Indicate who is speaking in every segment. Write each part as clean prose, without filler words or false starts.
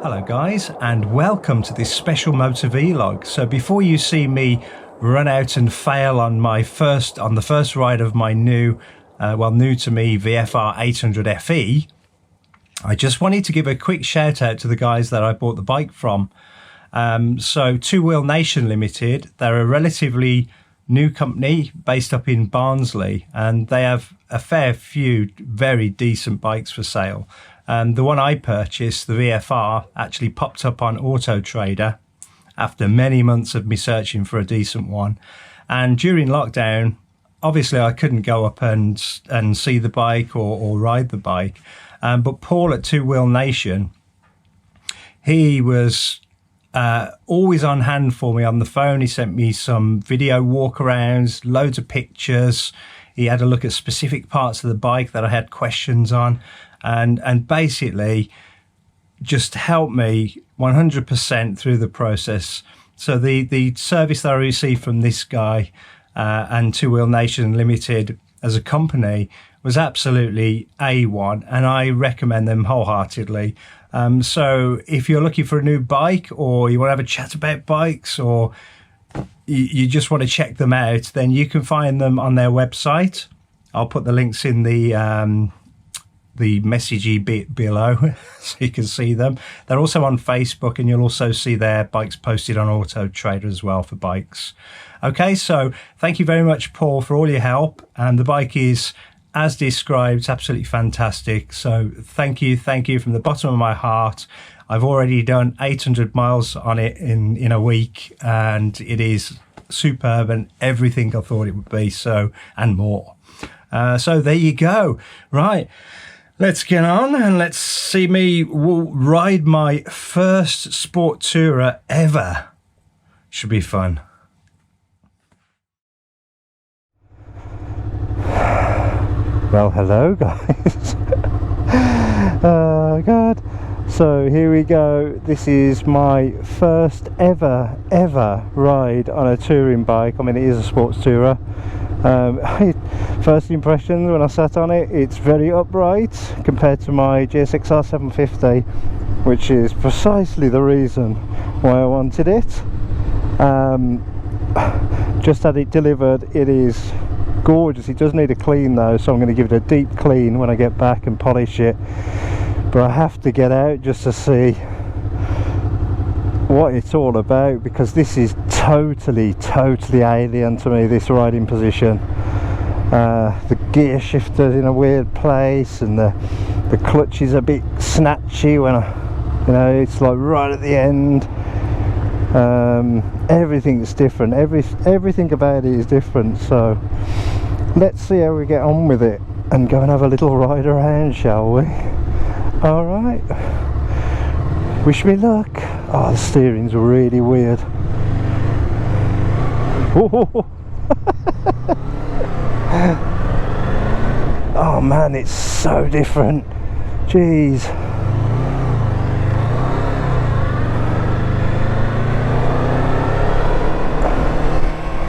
Speaker 1: Hello guys, and welcome to this special Motovlog. So before you see me run out and fail on the first ride of my new to me VFR800FE, I just wanted to give a quick shout out to the guys that I bought the bike from. So Two Wheel Nation Limited, they're a relatively new company based up in Barnsley, and they have a fair few very decent bikes for sale. The one I purchased, the VFR, actually popped up on Auto Trader after many months of me searching for a decent one. And during lockdown, obviously I couldn't go up and see the bike or ride the bike. But Paul at Two Wheel Nation, he was always on hand for me on the phone. He sent me some video walkarounds, loads of pictures. He had a look at specific parts of the bike that I had questions on, and basically just helped me 100% through the process. So the service that I received from this guy and Two Wheel Nation Limited as a company was absolutely A1, and I recommend them wholeheartedly. So if you're looking for a new bike, or you want to have a chat about bikes, or you just want to check them out, then you can find them on their website. I'll put the links in the messagey bit below so you can see them. They're also on Facebook, and you'll also see their bikes posted on Auto Trader as well for bikes. Okay, so thank you very much, Paul, for all your help. And the bike is, as described, absolutely fantastic. So thank you from the bottom of my heart. I've already done 800 miles on it in a week, and it is superb and everything I thought it would be, so, and more. So there you go. Right, let's get on and let's see me ride my first sport tourer ever. Should be fun. Well, hello guys. Oh God. So here we go. This is my first ever ride on a touring bike. I mean, it is a sports tourer. First impressions when I sat on it, it's very upright compared to my GSXR 750, which is precisely the reason why I wanted it. Just had it delivered. It is gorgeous. It does need a clean though, so I'm going to give it a deep clean when I get back and polish it. But I have to get out just to see what it's all about, because this is totally alien to me, this riding position. The gear shifter's in a weird place, and the clutch is a bit snatchy when it's like right at the end. Everything's different. Everything about it is different. So let's see how we get on with it and go and have a little ride around, shall we? All right. Wish me luck. Oh, the steering's really weird. Oh man, it's so different. Jeez.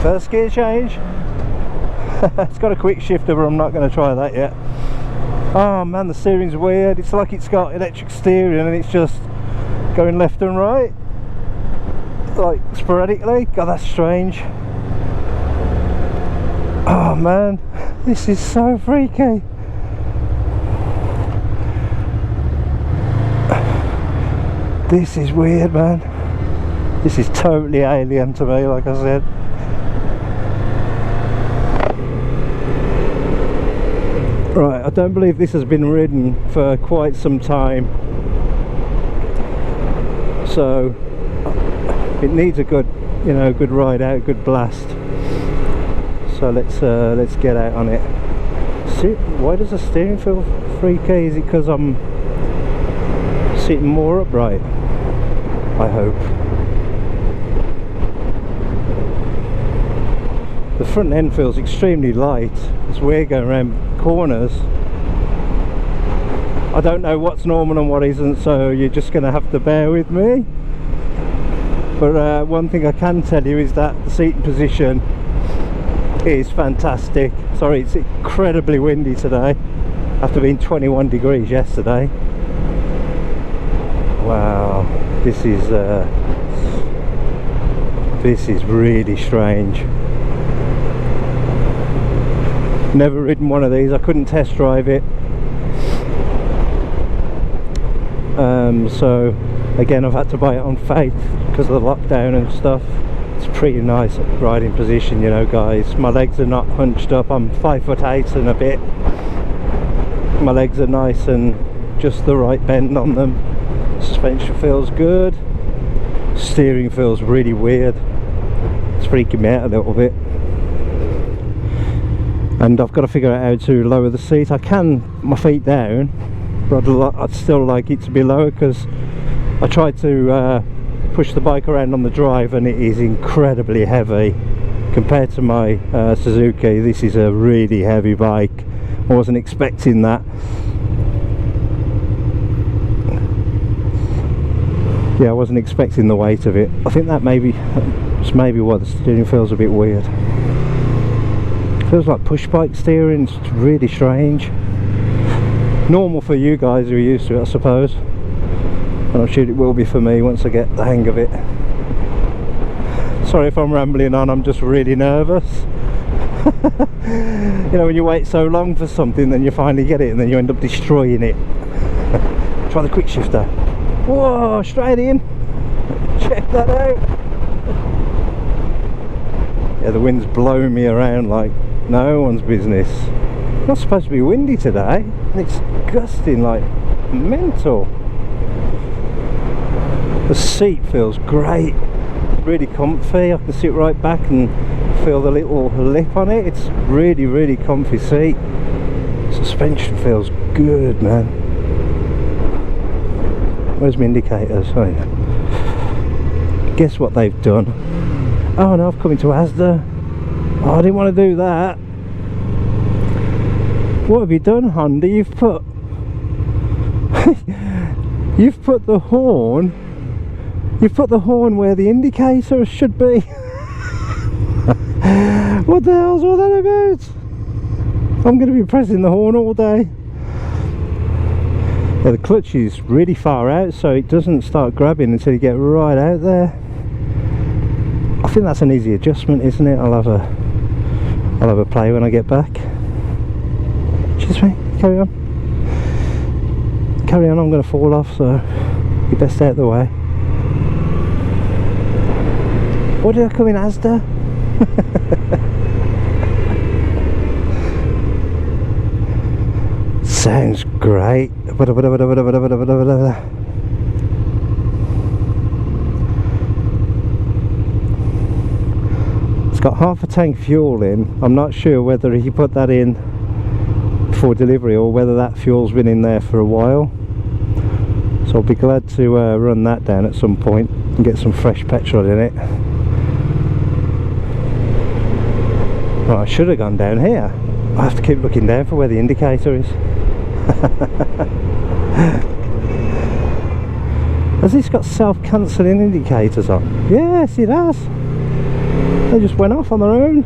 Speaker 1: First gear change. It's got a quick shifter, but I'm not going to try that yet. Oh man, the steering's weird. It's like it's got electric steering and it's just going left and right, like sporadically. God, that's strange. Oh man, this is so freaky. This is weird, man. This is totally alien to me, like I said. Right, I don't believe this has been ridden for quite some time, so it needs a good, good ride out, good blast. So let's get out on it. See, why does the steering feel freaky? Is it because I'm sitting more upright? I hope. The front end feels extremely light as we're going around corners. I don't know what's normal and what isn't, so you're just going to have to bear with me. But one thing I can tell you is that the seating position is fantastic. Sorry, it's incredibly windy today after being 21 degrees yesterday. Wow, this is really strange. Never ridden one of these. I couldn't test drive it. So again, I've had to buy it on faith because of the lockdown and stuff. It's a pretty nice riding position, you know, guys. My legs are not hunched up. I'm 5'8" and a bit. My legs are nice and just the right bend on them. Suspension feels good. Steering feels really weird. It's freaking me out a little bit. And I've got to figure out how to lower the seat. I can, my feet down, but I'd still like it to be lower because I tried to push the bike around on the drive and it is incredibly heavy compared to my Suzuki. This is a really heavy bike. I wasn't expecting that. Yeah, I wasn't expecting the weight of it. I think that's maybe why the steering feels a bit weird. Feels like push bike steering. It's really strange. Normal for you guys who are used to it, I suppose, and I'm sure it will be for me once I get the hang of it. Sorry if I'm rambling on, I'm just really nervous. You know, when you wait so long for something, then you finally get it and then you end up destroying it. Try the quick shifter. Whoa, straight in. Check that out. Yeah, the wind's blowing me around like no one's business. It's not supposed to be windy today, and it's gusting like mental. The seat feels great. It's really comfy. I can sit right back and feel the little lip on it. It's really, really comfy seat. Suspension feels good, man. Where's my indicators? Oh yeah. Guess what they've done? Oh no, I've come into Asda. Oh, I didn't want to do that. What have you done, Honda? You've put you've put the horn where the indicator should be. What the hell's all that about? I'm going to be pressing the horn all day. Yeah, the clutch is really far out, so it doesn't start grabbing until you get right out there. I think that's an easy adjustment, isn't it? I'll have a play when I get back. Excuse me, carry on. Carry on, I'm going to fall off, so you best out of the way. Or did I come in Asda? Sounds great. It's got half a tank fuel in. I'm not sure whether he put that in for delivery or whether that fuel's been in there for a while. So I'll be glad to run that down at some point and get some fresh petrol in it. Well, I should have gone down here. I have to keep looking down for where the indicator is. Has this got self-cancelling indicators on? Yes, it has. They just went off on their own.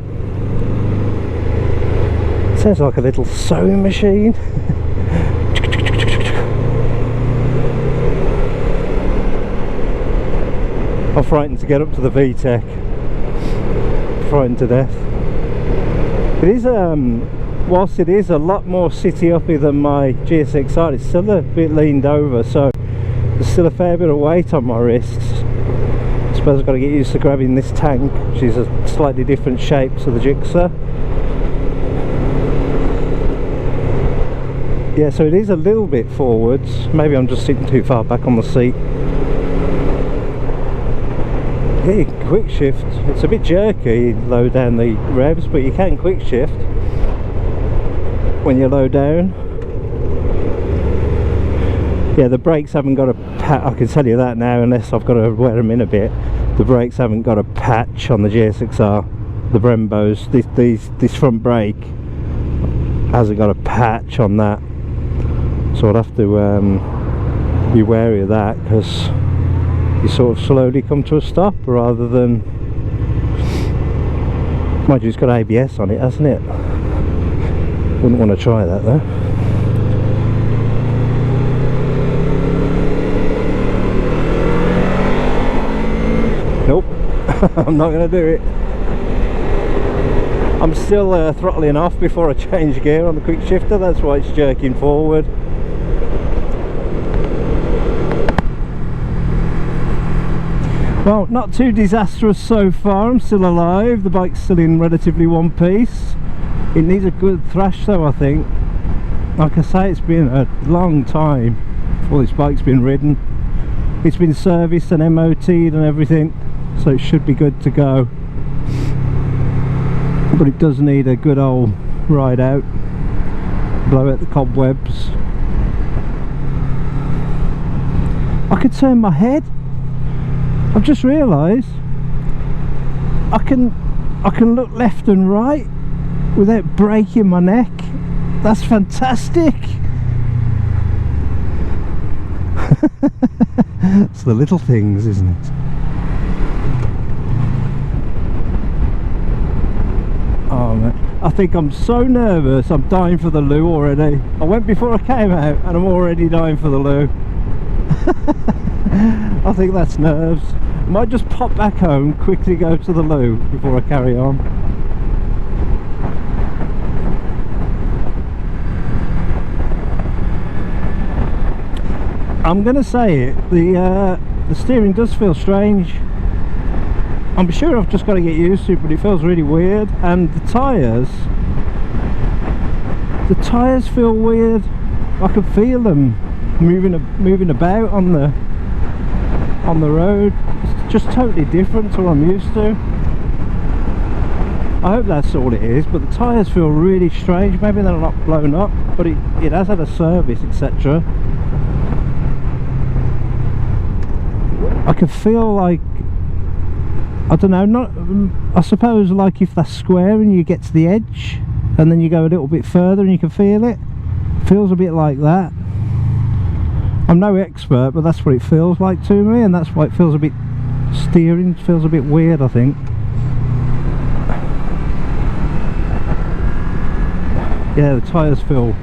Speaker 1: Sounds like a little sewing machine. I'm frightened to get up to the VTEC. Frightened to death. It is, whilst it is a lot more city-uppy than my GSXR, it's still a bit leaned over, so there's still a fair bit of weight on my wrists. I suppose I've got to get used to grabbing this tank, which is a slightly different shape to the Gixxer. Yeah, so it is a little bit forwards. Maybe I'm just sitting too far back on the seat. Yeah, you can quick shift. It's a bit jerky, low down the revs, but you can quick shift when you're low down. Yeah, the brakes haven't got a patch. I can tell you that now, unless I've got to wear them in a bit. The brakes haven't got a patch on the GSXR. The Brembos. This front brake hasn't got a patch on that. So I'd have to be wary of that, because you sort of slowly come to a stop rather than... Mind you, it's got ABS on it, hasn't it? Wouldn't want to try that though.
Speaker 2: I'm not going to do it. I'm still throttling off before I change gear on the quick shifter, that's why it's jerking forward. Well, not too disastrous so far. I'm still alive. The bike's still in relatively one piece. It needs a good thrash though, I think. Like I say, it's been a long time before this bike's been ridden. It's been serviced and MOT'd and everything, so it should be good to go. But it does need a good old ride out, blow out the cobwebs. I could turn my head. I've just realised I can look left and right without breaking my neck. That's fantastic. It's the little things, isn't it? Oh man, I think I'm so nervous, I'm dying for the loo already. I went before I came out and I'm already dying for the loo. I think that's nerves. I might just pop back home, quickly go to the loo before I carry on. I'm gonna say it, the steering does feel strange. I'm sure I've just got to get used to it, but it feels really weird. And the tyres feel weird. I can feel them moving about on the road. It's just totally different to what I'm used to. I hope that's all it is, but the tyres feel really strange. Maybe they're not blown up, but it has had a service, etc. I can feel like, I don't know, I suppose like if they're square and you get to the edge and then you go a little bit further and you can feel it. Feels a bit like that. I'm no expert, but that's what it feels like to me, and that's why it feels a bit, steering feels a bit weird, I think. Yeah, the tyres feel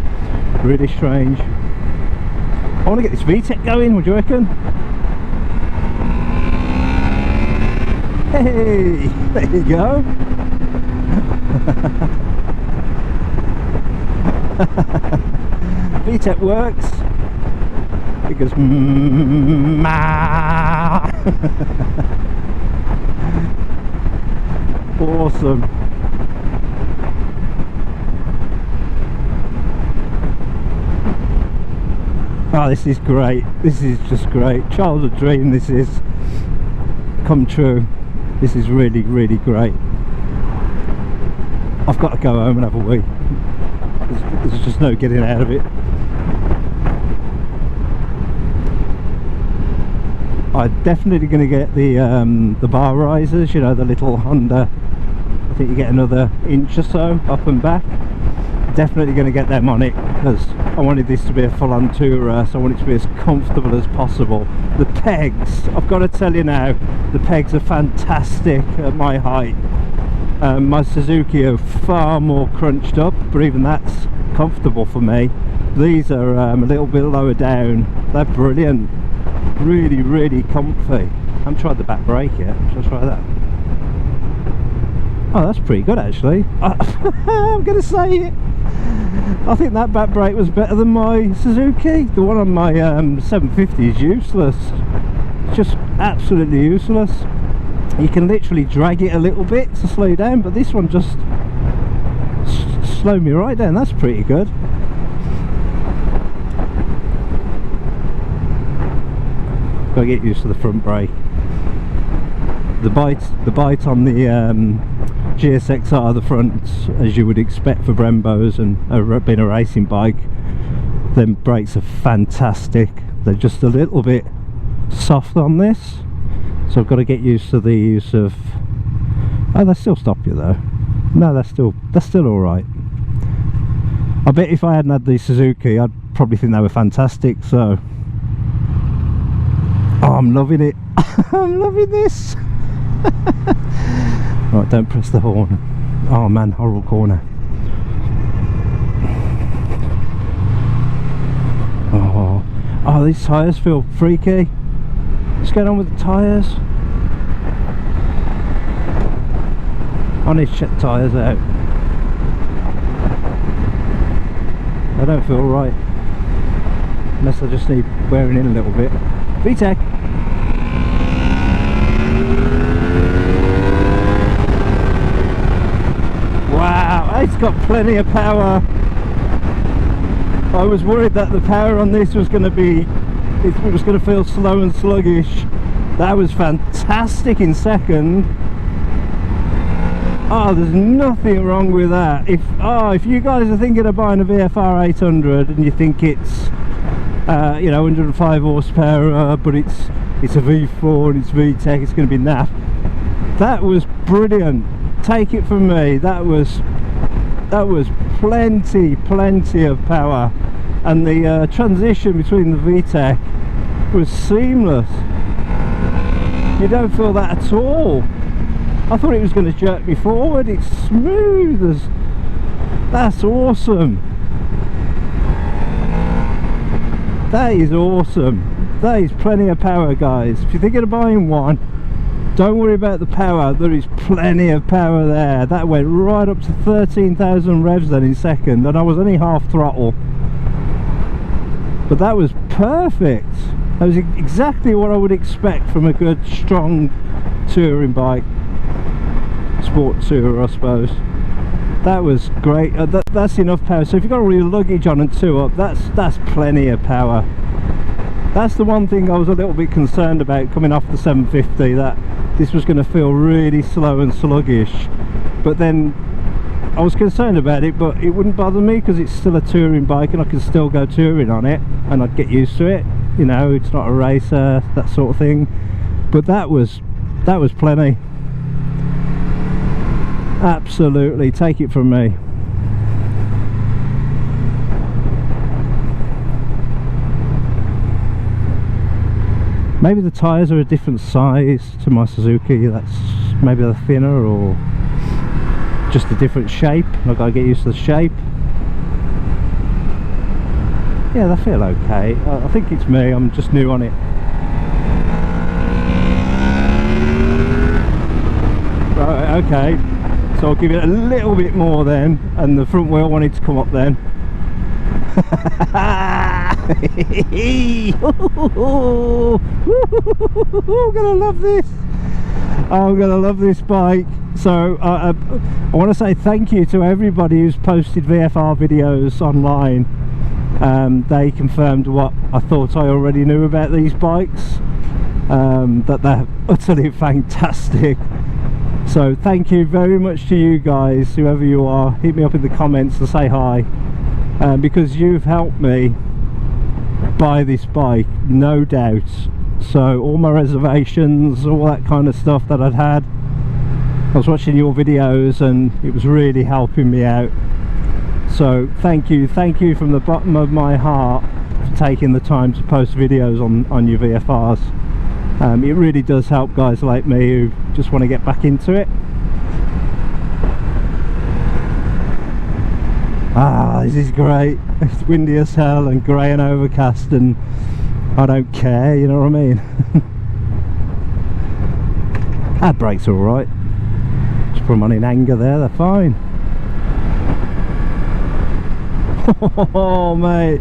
Speaker 2: really strange. I want to get this VTEC going, would you reckon? Hey, there you go. VTEC works. It goes awesome. Oh, this is great. This is just great. Childhood dream, this is come true. This is really, really great. I've got to go home and have a wee. There's just no getting out of it. I'm definitely going to get the bar risers, you know, the little Honda. I think you get another inch or so up and back. Definitely going to get them on it, because I wanted this to be a full-on tourer, so I want it to be as comfortable as possible. The pegs, I've got to tell you now, the pegs are fantastic at my height. My Suzuki are far more crunched up, but even that's comfortable for me. These are a little bit lower down. They're brilliant, really, really comfy. I haven't tried the back brake yet. Shall I try that? Oh, that's pretty good actually. I'm gonna say it. I think that back brake was better than my Suzuki. The one on my 750 is useless. It's just absolutely useless. You can literally drag it a little bit to slow down, but this one just slowed me right down. That's pretty good. Gotta get used to the front brake. The bite on the GSXR, the front, as you would expect for Brembos and being a racing bike, them brakes are fantastic. They're just a little bit soft on this, so I've got to get used to the use of. Oh, they still stop you though. No, they're still all right. I bet if I hadn't had the Suzuki, I'd probably think they were fantastic. So, oh, I'm loving it. I'm loving this. Right, don't press the horn. Oh man, horrible corner. Oh, these tyres feel freaky. What's going on with the tyres? Honest, check tyres out. I don't feel right, unless I just need wearing in a little bit. VTEC. Wow, it's got plenty of power. I was worried that the power on this was going to be, it was going to feel slow and sluggish. That was fantastic in second. Oh, there's nothing wrong with that. If you guys are thinking of buying a VFR800 and you think it's you know, 105 horsepower, but it's a V4 and it's VTEC, it's going to be naff. That was brilliant. Take it from me. That was plenty of power, and the transition between the VTEC was seamless. You don't feel that at all. I thought it was going to jerk me forward. It's smooth as... That's awesome. That is awesome. That is plenty of power, guys. If you're thinking of buying one, don't worry about the power. There is plenty of power there. That went right up to 13,000 revs then in second, and I was only half throttle. But that was perfect. That was exactly what I would expect from a good, strong touring bike. Sport tourer, I suppose. That was great. That's enough power. So if you've got all your luggage on and two up, that's plenty of power. That's the one thing I was a little bit concerned about coming off the 750, that this was going to feel really slow and sluggish. But then I was concerned about it, but it wouldn't bother me because it's still a touring bike and I can still go touring on it and I'd get used to it. You know, it's not a racer, that sort of thing. But that was plenty. Absolutely, take it from me. Maybe the tyres are a different size to my Suzuki. That's maybe they're thinner or just a different shape. I've got to get used to the shape. Yeah, they feel okay. I think it's me, I'm just new on it. Right, okay. So I'll give it a little bit more then, and the front wheel wanted to come up then. I'm gonna love this. I'm gonna love this bike. So I want to say thank you to everybody who's posted VFR videos online. They confirmed what I thought I already knew about these bikes, that they're utterly fantastic. So thank you very much to you guys, whoever you are. Hit me up in the comments and say hi, because you've helped me buy this bike, no doubt. So all my reservations, all that kind of stuff that I'd had, I was watching your videos and it was really helping me out. So thank you from the bottom of my heart for taking the time to post videos on your VFRs. It really does help guys like me who just want to get back into it. Ah, this is great. It's windy as hell and grey and overcast, and I don't care, you know what I mean? That brakes are alright. Just put them on in anger there, they're fine. Oh mate,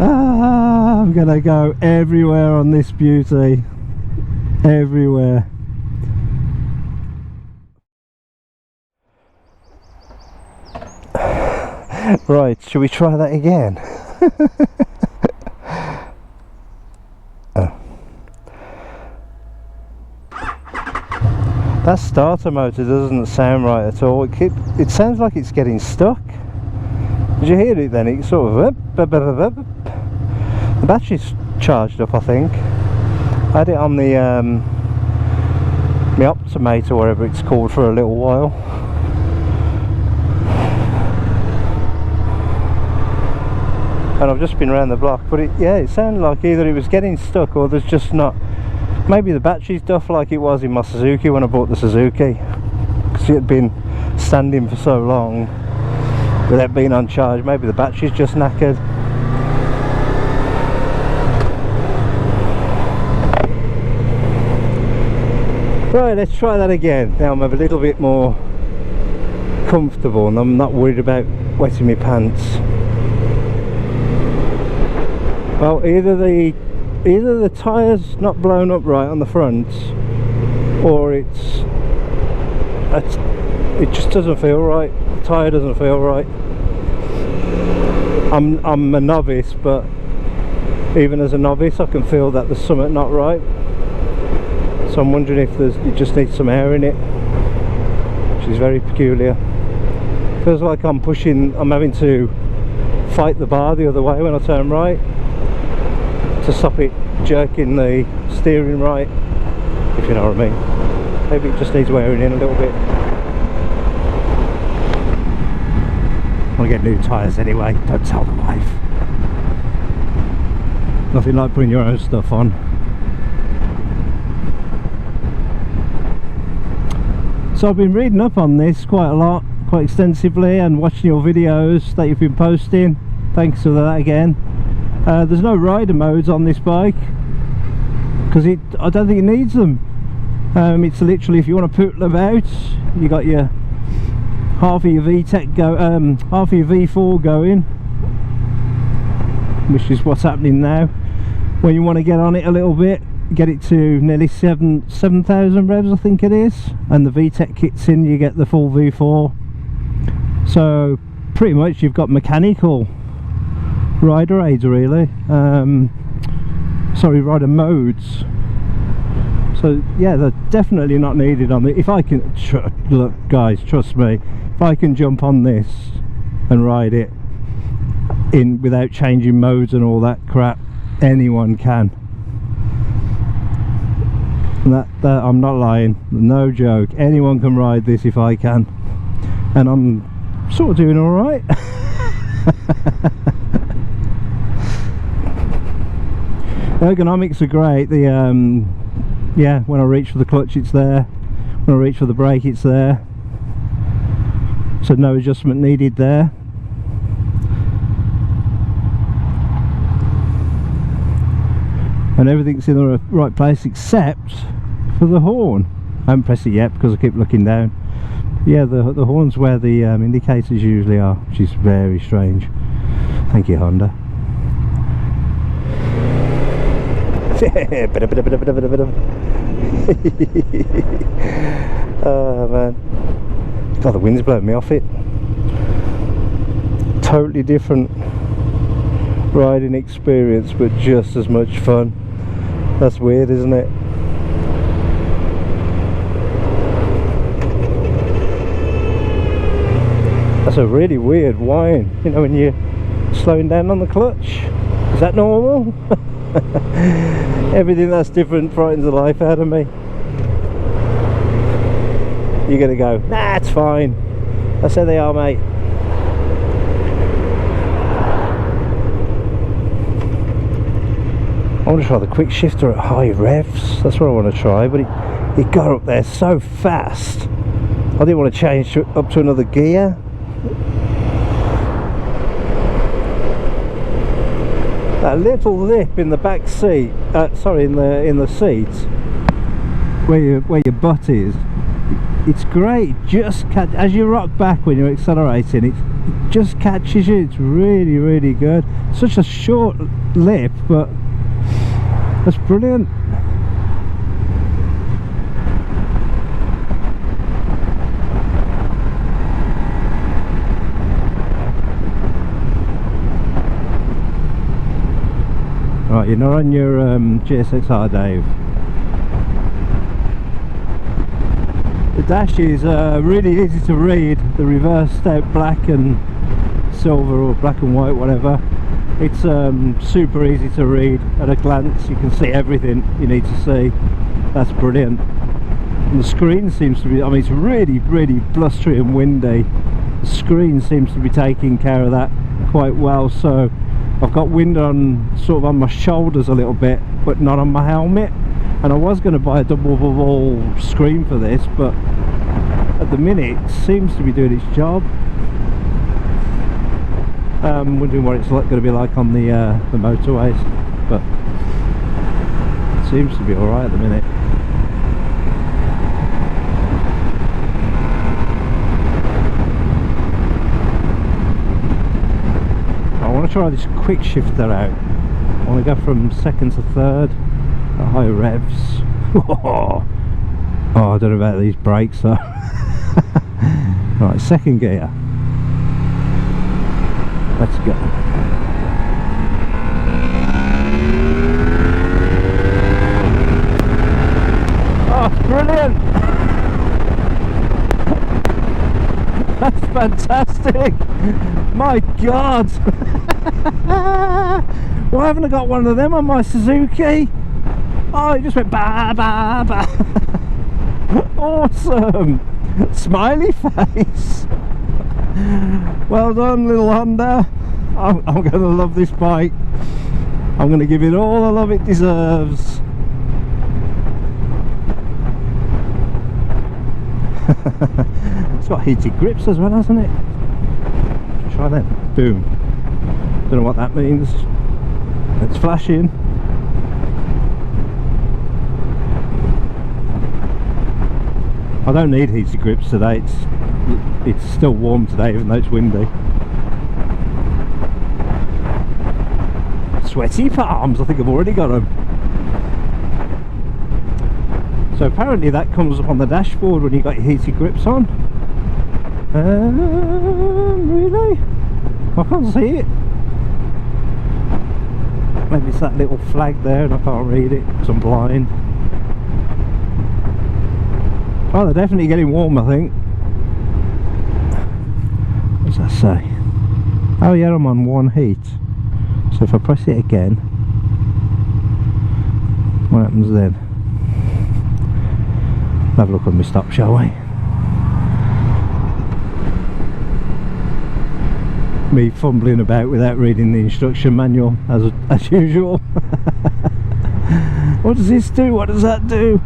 Speaker 2: I'm gonna go everywhere on this beauty. Everywhere. Right, should we try that again? Oh. That starter motor doesn't sound right at all. It sounds like it's getting stuck. Did you hear it then? It sort of... The battery's charged up, I think. I had it on the my Optimate or whatever it's called for a little while. And I've just been around the block, but it sounded like either it was getting stuck or there's just not... Maybe the battery's duff like it was in my Suzuki when I bought the Suzuki, because it had been standing for so long without being on charge. Maybe the battery's just knackered. Right, let's try that again. Now I'm a little bit more comfortable and I'm not worried about wetting my pants. Well, either the tyre's not blown up right on the front, or it just doesn't feel right. The tyre doesn't feel right. I'm a novice, but even as a novice I can feel that there's something not right. So I'm wondering if it just needs some air in it, which is very peculiar. Feels like I'm having to fight the bar the other way when I turn right to stop it jerking the steering right, if you know what I mean. Maybe it just needs wearing in a little bit. I want to get new tyres anyway, don't tell the wife. Nothing like putting your own stuff on. So I've been reading up on this quite a lot, quite extensively, and watching your videos that you've been posting. Thanks for that again. There's no rider modes on this bike because I don't think it needs them. It's literally, if you want to poodle about, you got your half of your half of your V4 going, which is what's happening now. When you want to get on it a little bit, get it to nearly 7,000 revs, I think it is, and the VTEC kicks in, you get the full V4. So pretty much you've got mechanical rider aids, really. Sorry, rider modes. So yeah, they're definitely not needed on the. If I can look, guys, trust me, if I can jump on this and ride it in without changing modes and all that crap, anyone can. And that I'm not lying, no joke. Anyone can ride this if I can, and I'm sort of doing all right. Ergonomics are great. The yeah, when I reach for the clutch it's there, when I reach for the brake it's there, so no adjustment needed there. And everything's in the right place except for the horn. I haven't pressed it yet because I keep looking down. Yeah, the horn's where the indicators usually are, which is very strange. Thank you, Honda. Oh man, God, the wind's blowing me off it. Totally different riding experience, but just as much fun. That's weird, isn't it? That's a really weird whine, you know, when you're slowing down on the clutch. Is that normal? Everything that's different frightens the life out of me. You're gonna go, nah, it's fine. That's how they are, mate. I want to try the quick shifter at high revs. That's what I want to try, but it got up there so fast. I didn't want to change up to another gear. That little lip in the back seat, sorry, in the seat where your butt is, it's great. Just as you rock back when you're accelerating, it just catches you. It's really, really good. Such a short lip, but that's brilliant. Right, you're not on your GSXR, Dave. The dash is really easy to read. The reversed out black and silver, or black and white, whatever. It's super easy to read. At a glance you can see everything you need to see. That's brilliant. And the screen seems to be, I mean, it's really, really blustery and windy. The screen seems to be taking care of that quite well. So I've got wind on, sort of on my shoulders a little bit, but not on my helmet. And I was going to buy a double bubble screen for this, but at the minute it seems to be doing its job. I'm wondering what it's going to be like on the motorways, but it seems to be alright at the minute. try this quick shifter out. I want to go from second to third at high revs. Oh, I don't know about these brakes though. Right, second gear. Let's go. Oh, it's brilliant! That's fantastic! My God! Why haven't I got one of them on my Suzuki? Oh, it just went ba ba ba. Awesome! Smiley face! Well done, little Honda. I'm going to love this bike. I'm going to give it all the love it deserves. It's got heated grips as well, hasn't it? Try them. Boom. Don't know what that means. It's flashing. I don't need heated grips today. It's still warm today, even though it's windy. Sweaty palms. I think I've already got them. So apparently that comes up on the dashboard when you got your heated grips on. Really? I can't see it. Maybe it's that little flag there and I can't read it because I'm blind. Oh, they're definitely getting warm, I think. What does that say? Oh yeah, I'm on one heat. So if I press it again, what happens then? Have a look when we stop, shall we? Me fumbling about without reading the instruction manual as usual. What does this do? What does that do?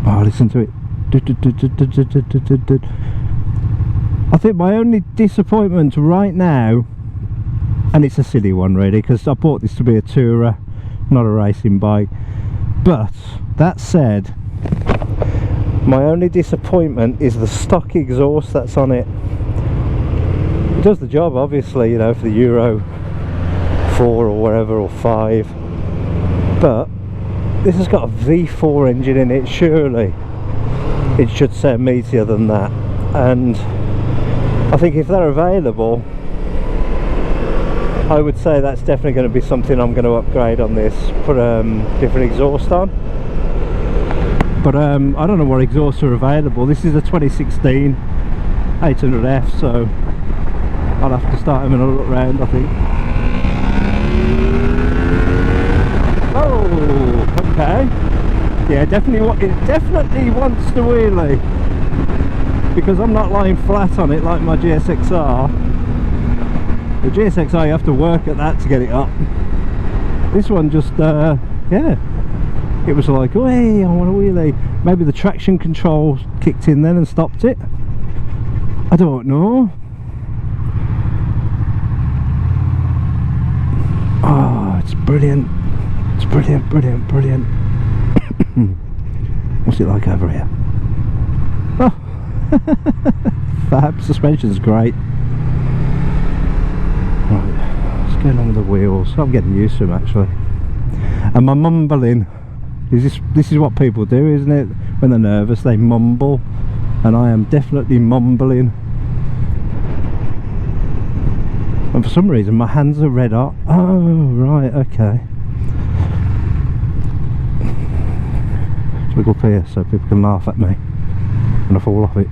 Speaker 2: Oh, listen to it. I think my only disappointment right now, and it's a silly one really, because I bought this to be a tourer, not a racing bike, but that said, my only disappointment is the stock exhaust that's on it. It does the job obviously, you know, for the Euro 4 or whatever, or 5, but this has got a V4 engine in it. Surely it should sound meatier than that, and I think if they're available, I would say that's definitely going to be something I'm going to upgrade on this, put different exhaust on. But I don't know what exhausts are available. This is a 2016 800F, so I'll have to start having a look round, I think. Oh, okay. Yeah, definitely. It definitely wants to wheelie, because I'm not lying flat on it like my GSXR. The GSXR, you have to work at that to get it up. This one just, yeah, it was like, oh hey, I want to wheelie. Maybe the traction control kicked in then and stopped it. I don't know. Oh, it's brilliant. It's brilliant, brilliant, brilliant. What's it like over here? Oh, fab. Suspension's great. Right, what's going on with the wheels? I'm getting used to them actually. And my mumbling, this is what people do, isn't it? When they're nervous they mumble, and I am definitely mumbling. And for some reason my hands are red hot. Oh right, okay. So I go up here so people can laugh at me when I fall off it.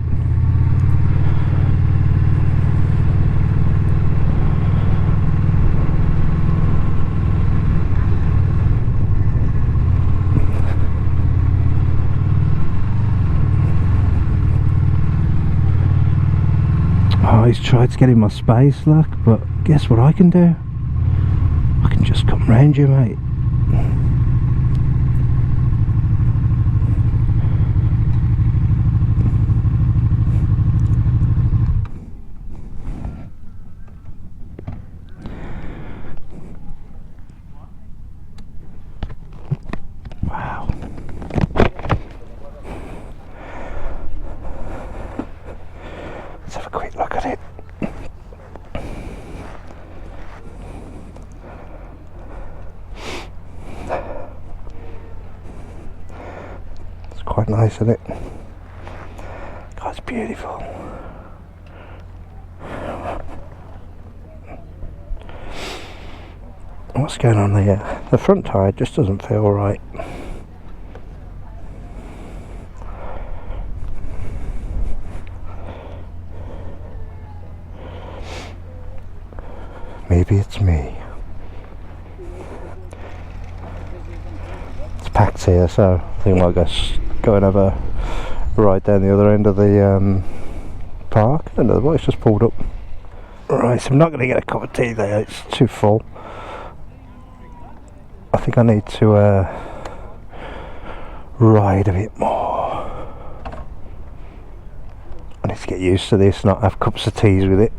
Speaker 2: Oh, he's tried to get in my space, look, but guess what I can do? I can just come round you, mate. Wow. Let's have a quick look at it. It's quite nice, isn't it? God, it's beautiful. What's going on here? The front tyre just doesn't feel right. Maybe it's me. It's packed here, so I think I'll go and have a ride down the other end of the park. I don't know, the bike's just pulled up. Right, so I'm not going to get a cup of tea there, it's too full. I think I need to ride a bit more. I need to get used to this, not have cups of teas with it.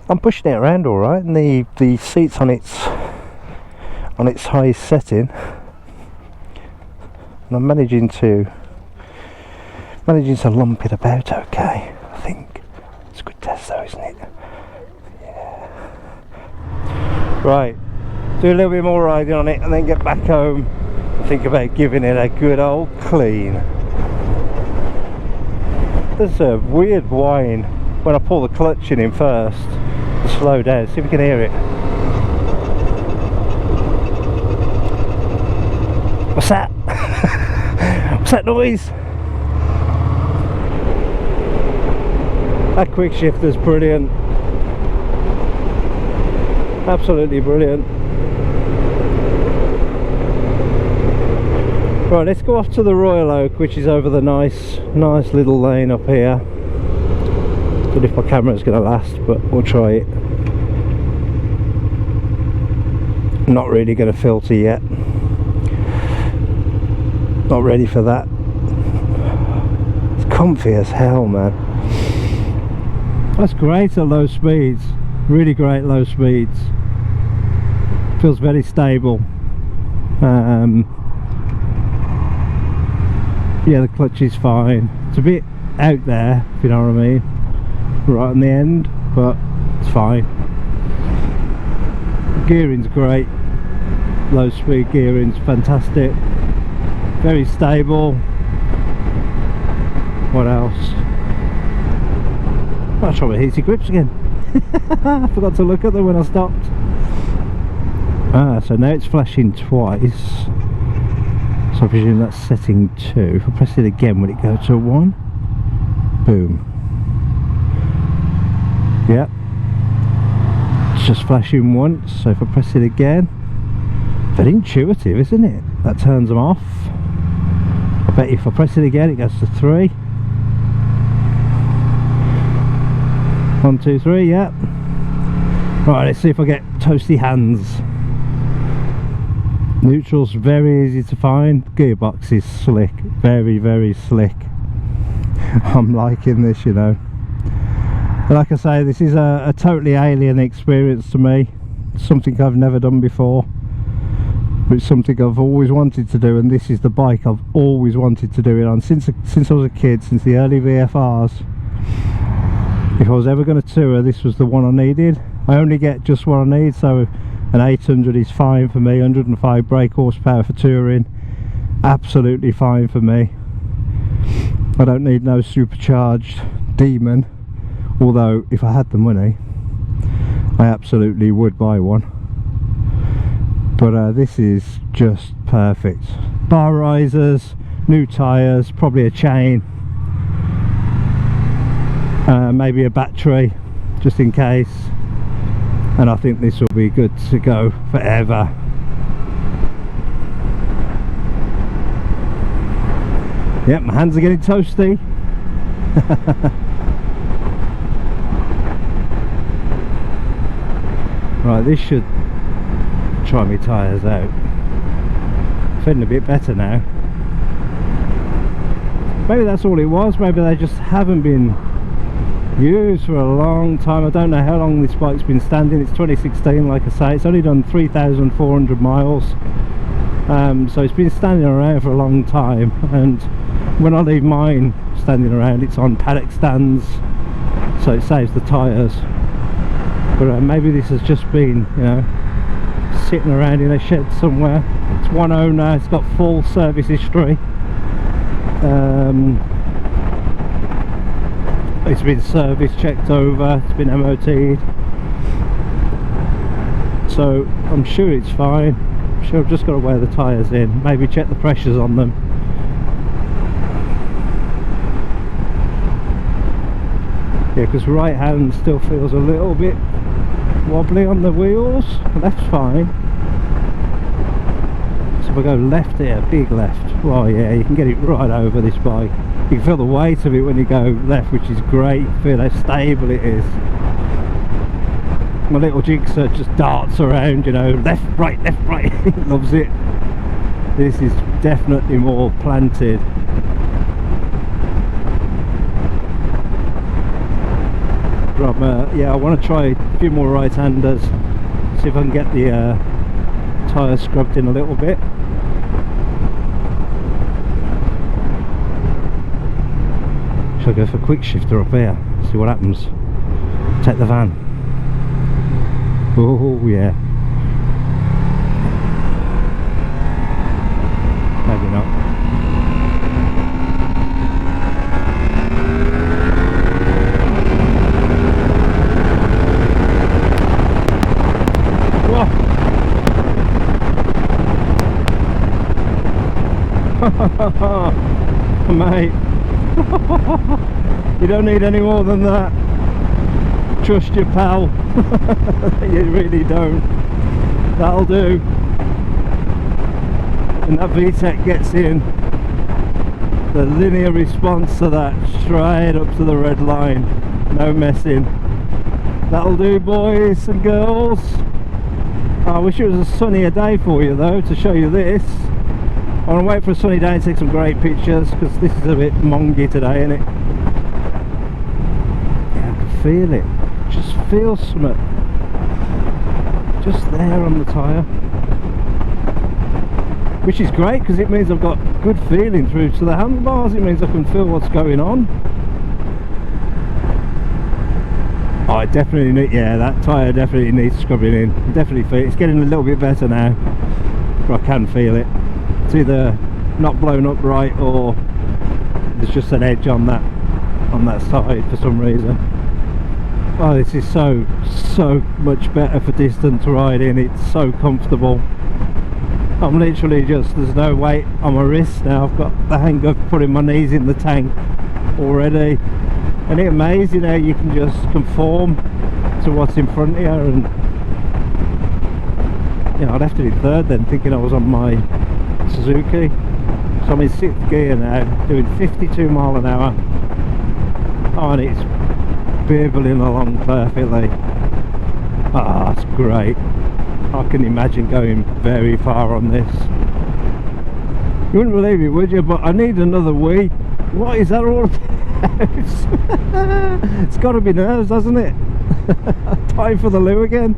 Speaker 2: I'm pushing it around all right, and the seat's on its highest setting, and I'm managing to lump it about okay. I think it's a good test though, isn't it? Yeah. Right, do a little bit more riding on it, and then get back home and think about giving it a good old clean. There's a weird whine when I pull the clutch in first. Slow down, see if we can hear it. What's that? What's that noise? That quick shifter's brilliant. Absolutely brilliant. Right, let's go off to the Royal Oak, which is over the nice little lane up here. Don't know if my camera's going to last, but we'll try it. Not really going to filter yet. Not ready for that. It's comfy as hell, man. That's great at low speeds. Really great low speeds. Feels very stable. Yeah, the clutch is fine. It's a bit out there, if you know what I mean. Right on the end, but it's fine. Gearing's great. Low speed gearing's fantastic. Very stable. What else? I'll try my heated grips again. I forgot to look at them when I stopped. So now it's flashing twice. So I presume that's setting 2. If I press it again, will it go to 1? Boom. Yep. It's just flashing once, so if I press it again, very intuitive, isn't it? That turns them off. I bet if I press it again, it goes to 3. 1, 2, 3, yep. Right, let's see if I get toasty hands. Neutral's very easy to find. Gearbox is slick, very slick. I'm liking this, you know. Like I say, this is a totally alien experience to me. Something I've never done before, but it's something I've always wanted to do, and this is the bike I've always wanted to do it on since I was a kid, since the early VFRs. If I was ever going to tour, this was the one I needed. I only get just what I need, so an 800 is fine for me. 105 brake horsepower for touring, absolutely fine for me. I don't need no supercharged demon, although if I had the money I absolutely would buy one. But this is just perfect. Bar risers, new tyres, probably a chain, maybe a battery just in case, and I think this will be good to go forever. Yep, my hands are getting toasty. Right, this should try my tyres out. Feeling a bit better now. Maybe that's all it was. Maybe they just haven't been used for a long time. I don't know how long this bike's been standing. It's 2016, like I say. It's only done 3,400 miles. So it's been standing around for a long time, and when I leave mine standing around, it's on paddock stands so it saves the tyres. But maybe this has just been, you know, sitting around in a shed somewhere. It's one owner, it's got full service history. It's been service checked over, it's been MOT'd, so I'm sure it's fine. I'm sure I've just got to wear the tyres in, maybe check the pressures on them. Yeah, because right hand still feels a little bit wobbly on the wheels. Left's fine. So if I go left here, big left, well yeah, you can get it right over this bike. You can feel the weight of it when you go left, which is great. You feel how stable it is. My little jigsaw just darts around, you know, left, right, it loves it. This is definitely more planted. Right, yeah, I want to try a few more right-handers, see if I can get the tyres scrubbed in a little bit. Shall I go for quick shifter up here, see what happens? Take the van. Oh yeah. Maybe not. Whoa. Mate. You don't need any more than that. Trust your pal. You really don't. That'll do. And that VTEC gets in, the linear response to that, straight up to the red line. No messing. That'll do, boys and girls. I wish it was a sunnier day for you though, to show you this. I want to wait for a sunny day and take some great pictures, because this is a bit mongy today, isn't it? Yeah, I can feel it. Just feel something just there on the tyre, which is great because it means I've got good feeling through to the handlebars. It means I can feel what's going on. Oh, I definitely need, yeah, that tyre definitely needs scrubbing in. Definitely feel it. It's getting a little bit better now, but I can feel it. It's either not blown up right, or there's just an edge on that side for some reason. Oh, this is so much better for distance riding. It's so comfortable. I'm literally just, there's no weight on my wrist now. I've got the hang of putting my knees in the tank already. And it's amazing how you can just conform to what's in front of you. And you know, I left it in third then, thinking I was on my Suzuki. So I'm in 6th gear now, doing 52 mile an hour. Oh, and it's bibbling along perfectly. Ah, that's great. I can imagine going very far on this. You wouldn't believe it, would you? But I need another wee. What is that all about? It's got to be nerves, hasn't it? Time for the loo again.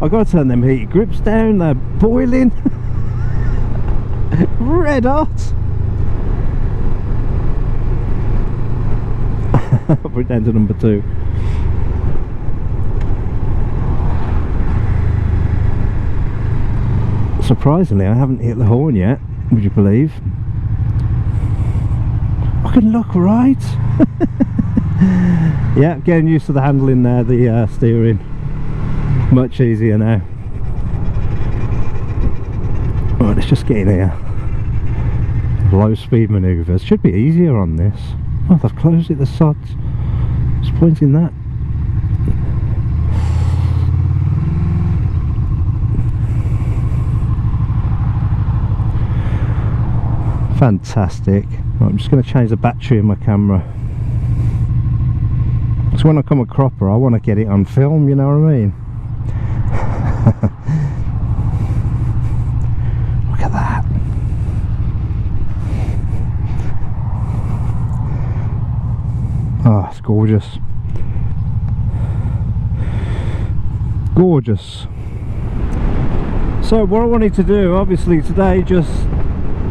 Speaker 2: I've got to turn them heated grips down. They're boiling. Red hot. I'll put it down to number 2. Surprisingly, I haven't hit the horn yet, would you believe? I can look right. Yeah, getting used to the handling there, the steering. Much easier now. Right, let's just get in here. Low speed manoeuvres. Should be easier on this. Oh, they've closed it, the sods. It's pointing that. Fantastic. Right, I'm just going to change the battery in my camera. So when I come a cropper, I want to get it on film, you know what I mean? Look at that. Oh, it's gorgeous. Gorgeous. So what I wanted to do, obviously today, just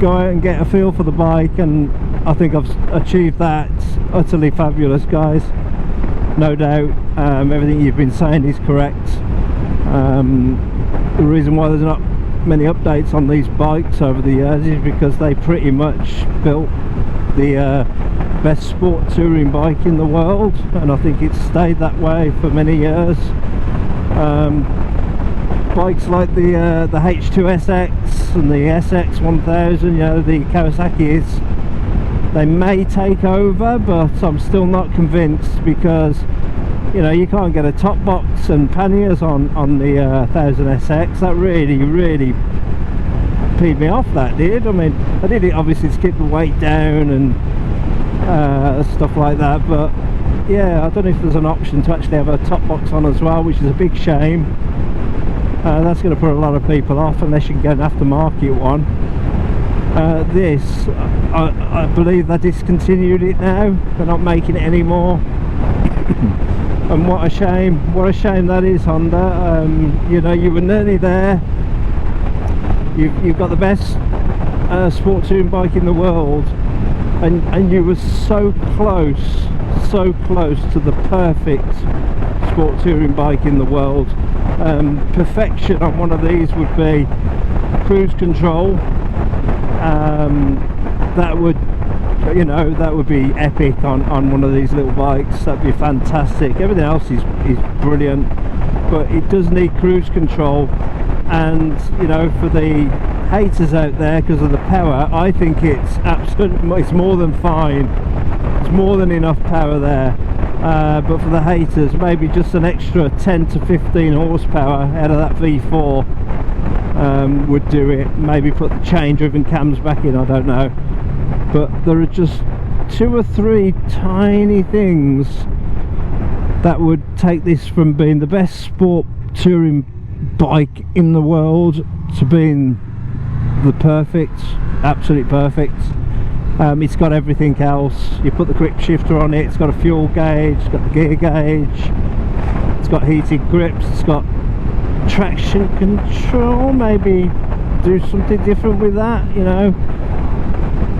Speaker 2: go out and get a feel for the bike, and I think I've achieved that. Utterly fabulous, guys, no doubt. Everything you've been saying is correct. The reason why there's not many updates on these bikes over the years is because they pretty much built the best sport touring bike in the world, and I think it's stayed that way for many years. Bikes like the H2SX and the SX1000, you know, the Kawasaki's, they may take over, but I'm still not convinced, because you know, you can't get a top box and panniers on the 1000SX. That really peed me off, that did. I mean, I did it obviously to keep the weight down and stuff like that, but yeah, I don't know if there's an option to actually have a top box on as well, which is a big shame. That's going to put a lot of people off unless you can get an aftermarket one. This, I believe they discontinued it now. They're not making it anymore. And what a shame that is, Honda. You know, you were nearly there. You've got the best sport touring bike in the world, and you were so close to the perfect sport touring bike in the world. Perfection on one of these would be cruise control. That would, you know, that would be epic on one of these little bikes. That'd be fantastic. Everything else is brilliant, but it does need cruise control. And you know, for the haters out there, because of the power, I think it's it's more than fine. It's more than enough power there. But for the haters, maybe just an extra 10 to 15 horsepower out of that V4 would do it. Maybe put the chain driven cams back in, I don't know. But there are just 2 or 3 tiny things that would take this from being the best sport touring bike in the world to being the perfect, absolute perfect. It's got everything else. You put the quick shifter on it, it's got a fuel gauge, it's got the gear gauge, it's got heated grips, it's got traction control. Maybe do something different with that, you know,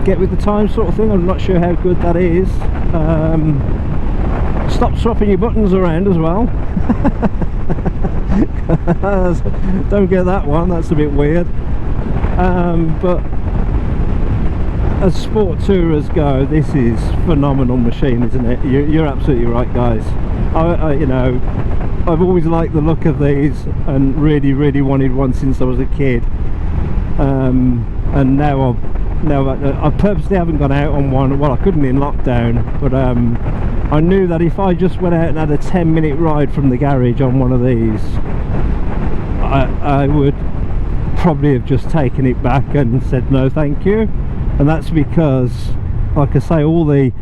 Speaker 2: get with the time sort of thing. I'm not sure how good that is. Stop swapping your buttons around as well. Don't get that one, that's a bit weird. But as sport tourers go, this is phenomenal machine, isn't it? You're absolutely right, guys. You know, I've always liked the look of these and really wanted one since I was a kid. And now I purposely haven't gone out on one. Well, I couldn't in lockdown, but I knew that if I just went out and had a 10-minute ride from the garage on one of these, I would probably have just taken it back and said no thank you. And that's because, like I say, all the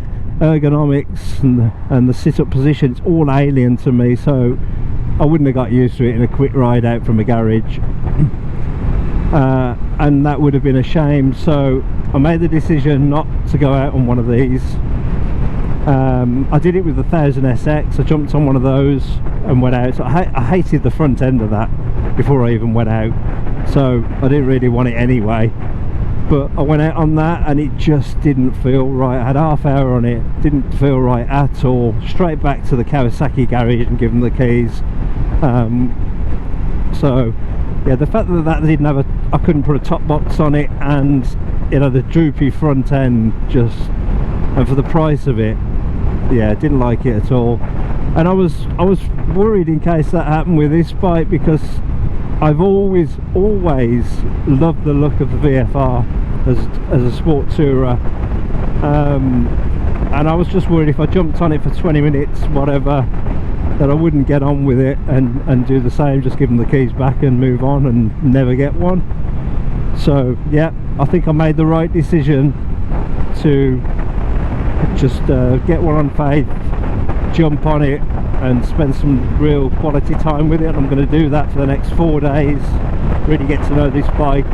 Speaker 2: ergonomics and the sit-up position, it's all alien to me, so I wouldn't have got used to it in a quick ride out from a garage. And that would have been a shame, so I made the decision not to go out on one of these. I did it with the 1000SX. I jumped on one of those and went out. So I hated the front end of that before I even went out, so I didn't really want it anyway. But I went out on that and it just didn't feel right. I had half hour on it, didn't feel right at all. Straight back to the Kawasaki garage and give them the keys. So yeah, the fact that didn't have I couldn't put a top box on it, and you know, the droopy front end, just, and for the price of it, yeah, didn't like it at all. And I was worried in case that happened with this bike, because I've always loved the look of the VFR as a sport tourer, and I was just worried if I jumped on it for 20 minutes whatever, that I wouldn't get on with it and do the same, just give them the keys back and move on and never get one. So yeah, I think I made the right decision to just get one on faith, jump on it and spend some real quality time with it. And I'm going to do that for the next 4 days, really get to know this bike.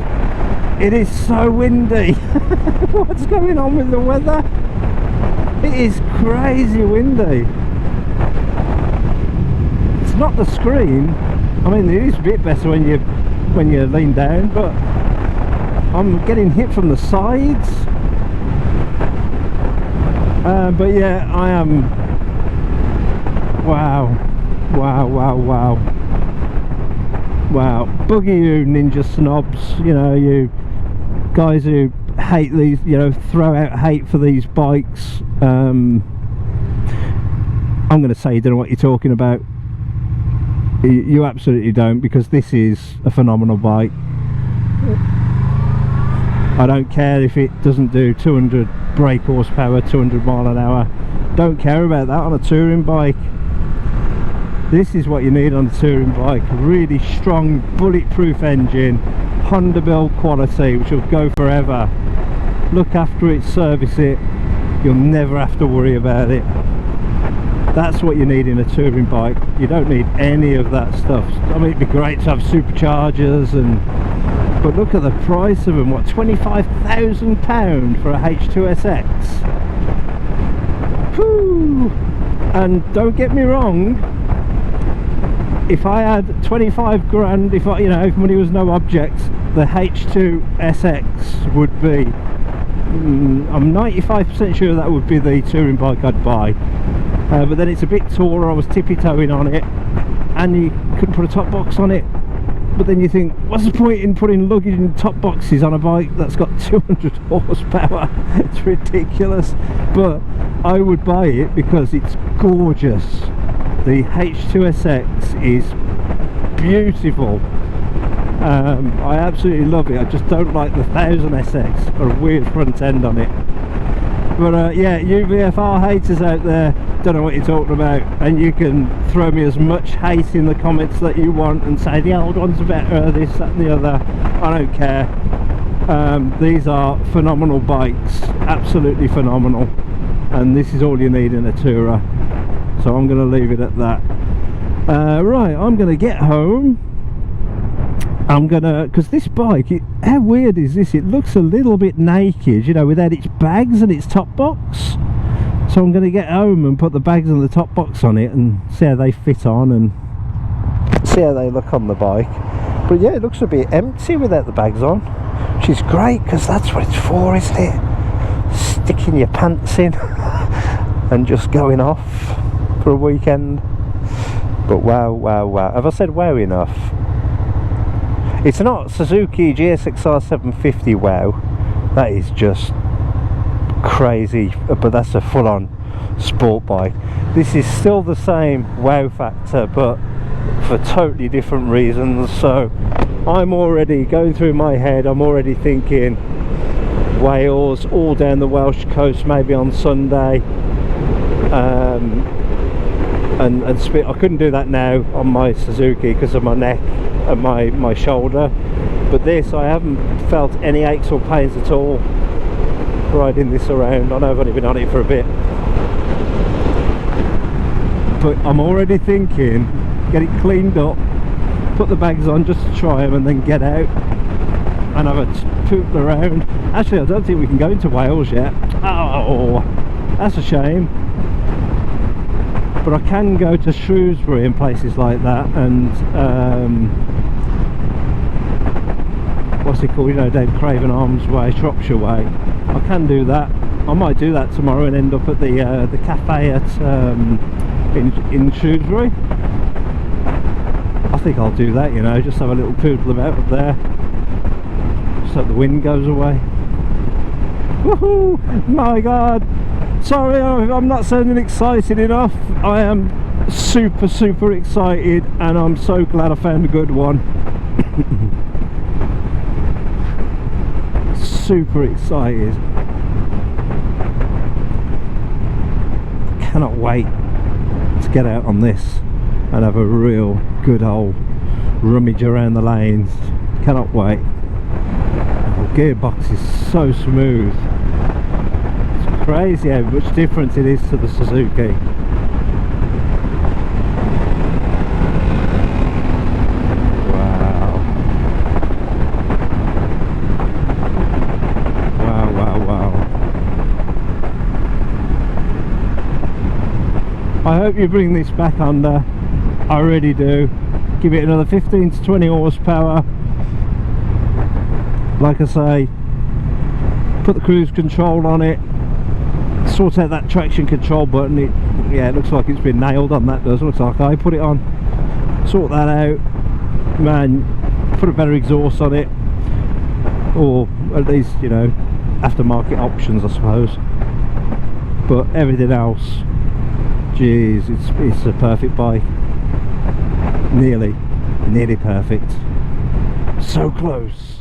Speaker 2: It is so windy. What's going on with the weather? It is crazy windy. It's not the screen. I mean, it is a bit better when you lean down, but I'm getting hit from the sides. But yeah, I am. Wow. Buggy you ninja snobs, you know, you guys who hate these, you know, throw out hate for these bikes. I'm going to say you don't know what you're talking about. You absolutely don't, because this is a phenomenal bike. I don't care if it doesn't do 200 brake horsepower, 200 mile an hour. Don't care about that on a touring bike. This is what you need on a touring bike. A really strong, bulletproof engine, Honda build quality, which will go forever. Look after it, service it. You'll never have to worry about it. That's what you need in a touring bike. You don't need any of that stuff. I mean, it'd be great to have superchargers, but look at the price of them. What, £25,000 for a H2SX? Whew. And don't get me wrong, if I had 25 grand, if I, you know, if money was no object, the H2SX would be, I'm 95% sure that would be the touring bike I'd buy. But then it's a bit taller, I was tippy-toeing on it, and you couldn't put a top box on it. But then you think, what's the point in putting luggage in top boxes on a bike that's got 200 horsepower? It's ridiculous. But I would buy it because it's gorgeous. The H2SX is beautiful. I absolutely love it. I just don't like the 1000SX, got a weird front end on it. But yeah, you VFR haters out there, don't know what you're talking about, and you can throw me as much hate in the comments that you want and say the old ones are better, this, that and the other. I don't care. These are phenomenal bikes, absolutely phenomenal, and this is all you need in a tourer. So I'm going to leave it at that. Right, I'm going to get home. I'm gonna, because this bike, how weird is this? It looks a little bit naked, you know, without its bags and its top box. So I'm gonna get home and put the bags and the top box on it and see how they fit on and see how they look on the bike. But yeah, it looks a bit empty without the bags on, which is great, because that's what it's for, isn't it? Sticking your pants in and just going off for a weekend. But wow, have I said wow enough? It's not Suzuki GSXR 750 wow, that is just crazy, but that's a full-on sport bike. This is still the same wow factor, but for totally different reasons. So I'm already going through my head, I'm already thinking Wales, all down the Welsh coast, maybe on Sunday, and spit. I couldn't do that now on my Suzuki because of my neck and my shoulder, but this, I haven't felt any aches or pains at all riding this around. I know I've only been on it for a bit, but I'm already thinking get it cleaned up, put the bags on just to try them, and then get out and have a poop around. Actually, I don't think we can go into Wales yet. Oh, that's a shame. But I can go to Shrewsbury and places like that, and what's it called, you know, Dave Craven Arms Way, Shropshire Way. I can do that. I might do that tomorrow and end up at the cafe at in Shrewsbury. I think I'll do that, you know, just have a little poodle about up there, just so the wind goes away. Woohoo! My god! Sorry, I'm not sounding excited enough. I am super excited, and I'm so glad I found a good one. Super excited. Cannot wait to get out on this and have a real good old rummage around the lanes. Cannot wait. The gearbox is so smooth. Crazy how much difference it is to the Suzuki. Wow. I hope you bring this back under. I really do. Give it another 15 to 20 horsepower. like I say, put the cruise control on it, sort out that traction control button. It looks like it's been nailed on, that does. Looks like I put it on. Sort that out, man. Put a better exhaust on it, or at least, you know, aftermarket options, I suppose. But everything else, geez, it's a perfect bike. Nearly perfect. So close.